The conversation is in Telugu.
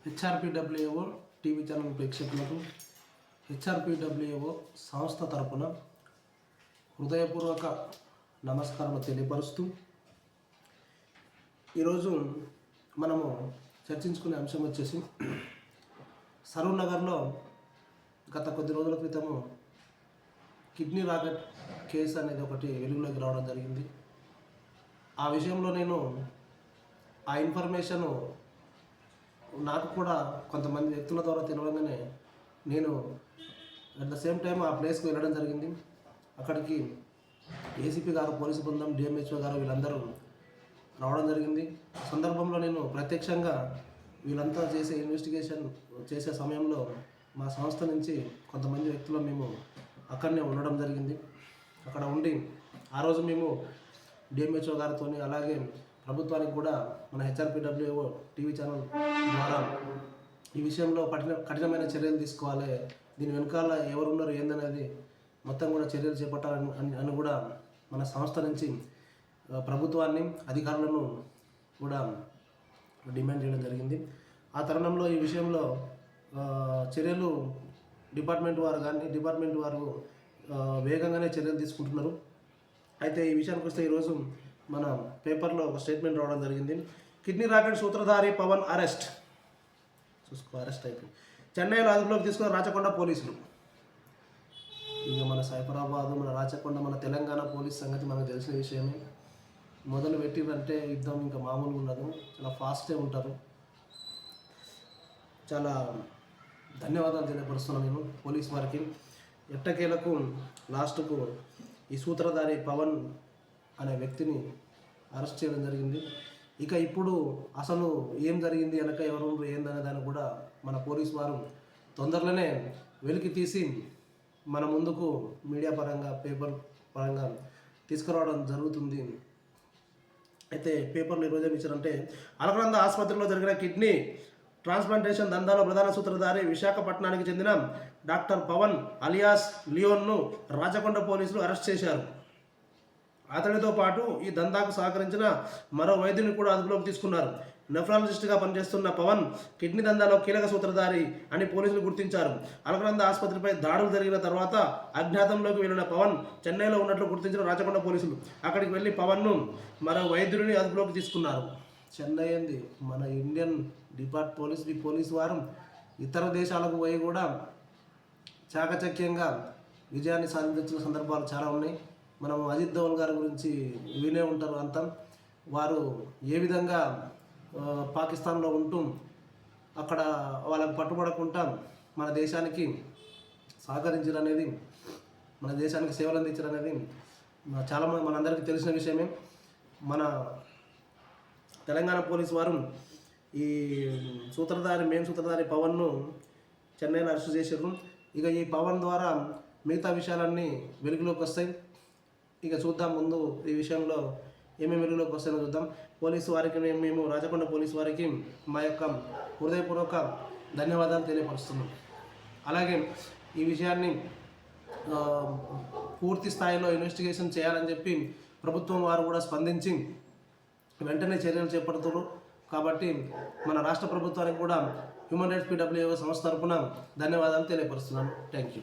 హెచ్ఆర్పిడబ్ల్యూఓ టీవీ ఛానల్ ప్రేక్షకులకు హెచ్ఆర్పిడబ్ల్యూఓ సంస్థ తరపున హృదయపూర్వక నమస్కారాలు తెలియపరుస్తూ ఈరోజు మనము చర్చించుకునే అంశం వచ్చేసి సరూర్ నగర్లో గత కొద్ది రోజుల క్రితము కిడ్నీ రాకెట్ కేసు అనేది ఒకటి వెలుగులోకి రావడం జరిగింది. ఆ విషయంలో నేను ఆ ఇన్ఫర్మేషను నాకు కూడా కొంతమంది వ్యక్తుల ద్వారా తెలియగానే నేను అట్ ద సేమ్ టైం ఆ ప్లేస్కి వెళ్ళడం జరిగింది. అక్కడికి ఏసీపీ గారు, పోలీసు బృందం, డిఎంహెచ్ఓ గారు వీళ్ళందరూ రావడం జరిగింది. సందర్భంలో నేను ప్రత్యక్షంగా వీళ్ళంతా చేసే ఇన్వెస్టిగేషన్ చేసే సమయంలో మా సంస్థ నుంచి కొంతమంది వ్యక్తులు మేము అక్కడనే ఉండడం జరిగింది. అక్కడ ఉండి ఆ రోజు మేము డిఎంహెచ్ఓ గారితో అలాగే ప్రభుత్వానికి కూడా మన హెచ్ఆర్పిడబ్ల్యూఓ టీవీ ఛానల్ ద్వారా ఈ విషయంలో కఠినమైన చర్యలు తీసుకోవాలి, దీని వెనకాల ఎవరున్నారు ఏందనేది మొత్తం కూడా చర్యలు చేపట్టాలని అని కూడా మన సంస్థ నుంచి ప్రభుత్వాన్ని, అధికారులను కూడా డిమాండ్ చేయడం జరిగింది. ఆ తరుణంలో ఈ విషయంలో చర్యలు డిపార్ట్మెంట్ వారు వేగంగానే చర్యలు తీసుకుంటున్నారు. అయితే ఈ విషయానికి వస్తే ఈరోజు మన పేపర్లో ఒక స్టేట్మెంట్ రావడం జరిగింది. కిడ్నీ రాకెట్ సూత్రధారి పవన్ అరెస్ట్ అయిపోయింది. చెన్నైలో అదుపులోకి తీసుకున్న రాచకొండ పోలీసులు. ఇక మన సైబరాబాద్, మన రాచకొండ, మన తెలంగాణ పోలీస్ సంగతి మనకు తెలిసిన విషయమే. మొదలు పెట్టిరంటే యుద్ధం ఇంకా మామూలుగా ఉండదు, చాలా ఫాస్ట్గా ఉంటారు. చాలా ధన్యవాదాలు తెలియపరుస్తున్నాను నేను పోలీస్ వారికి. ఎట్టకేలకు లాస్ట్కు ఈ సూత్రధారి పవన్ అనే వ్యక్తిని అరెస్ట్ చేయడం జరిగింది. ఇక ఇప్పుడు అసలు ఏం జరిగింది, వెనక ఎవరు ఏందనే దాన్ని కూడా మన పోలీస్ వారు తొందరలోనే వెలికి తీసి మన ముందుకు మీడియా పరంగా, పేపర్ పరంగా తీసుకురావడం జరుగుతుంది. అయితే పేపర్లు ఈరోజు ఏమి ఇచ్చారంటే, అలకనంద ఆసుపత్రిలో జరిగిన కిడ్నీ ట్రాన్స్ప్లాంటేషన్ దందాలో ప్రధాన సూత్రధారి విశాఖపట్నానికి చెందిన డాక్టర్ పవన్ అలియాస్ లియోన్ను రాచకొండ పోలీసులు అరెస్ట్ చేశారు. అతడితో పాటు ఈ దందాకు సహకరించిన మరో వైద్యుని కూడా అదుపులోకి తీసుకున్నారు. నెఫ్రాలజిస్ట్గా పనిచేస్తున్న పవన్ కిడ్నీ దందాలో కీలక సూత్రధారి అని పోలీసులు గుర్తించారు. అలకనంద ఆసుపత్రిపై దాడులు జరిగిన తర్వాత అజ్ఞాతంలోకి వెళ్లిన పవన్ చెన్నైలో ఉన్నట్లు గుర్తించిన రాచకొండ పోలీసులు అక్కడికి వెళ్లి పవన్ను మరో వైద్యుడిని అదుపులోకి తీసుకున్నారు. చెన్నై ఏంది, మన ఇండియన్ పోలీస్ వారు ఇతర దేశాలకు పోయి కూడా చాకచక్యంగా విజయాన్ని సాధించిన సందర్భాలు చాలా ఉన్నాయి. మనం అజిత్ దోవల్ గారి గురించి వినే ఉంటారు అంతా. వారు ఏ విధంగా పాకిస్తాన్లో ఉంటూ అక్కడ వాళ్ళకి పట్టుబడకుండా మన దేశానికి సహకరించారనేది, మన దేశానికి సేవలు అందించారనేది చాలా మనందరికీ తెలిసిన విషయమే. మన తెలంగాణ పోలీసు వారు ఈ మెయిన్ సూత్రధారి పవన్ను చెన్నైలో అరెస్ట్ చేశారు. ఇక ఈ పవన్ ద్వారా మిగతా విషయాలన్నీ వెలుగులోకి వస్తాయి. ఇక చూద్దాం ముందు ఈ విషయంలో ఏమేమి వెలుగులోకి వస్తాయో చూద్దాం. పోలీసు వారికి మేము రాచకొండ పోలీసు వారికి మా యొక్క హృదయపూర్వక ధన్యవాదాలు తెలియపరుస్తున్నాం. అలాగే ఈ విషయాన్ని పూర్తి స్థాయిలో ఇన్వెస్టిగేషన్ చేయాలని చెప్పి ప్రభుత్వం వారు కూడా స్పందించి వెంటనే చర్యలు చేపడుతున్నారు. కాబట్టి మన రాష్ట్ర ప్రభుత్వానికి కూడా హ్యూమన్ రైట్స్ పిడబ్ల్యూఓ సంస్థ తరపున ధన్యవాదాలు తెలియపరుస్తున్నాను. Thank you.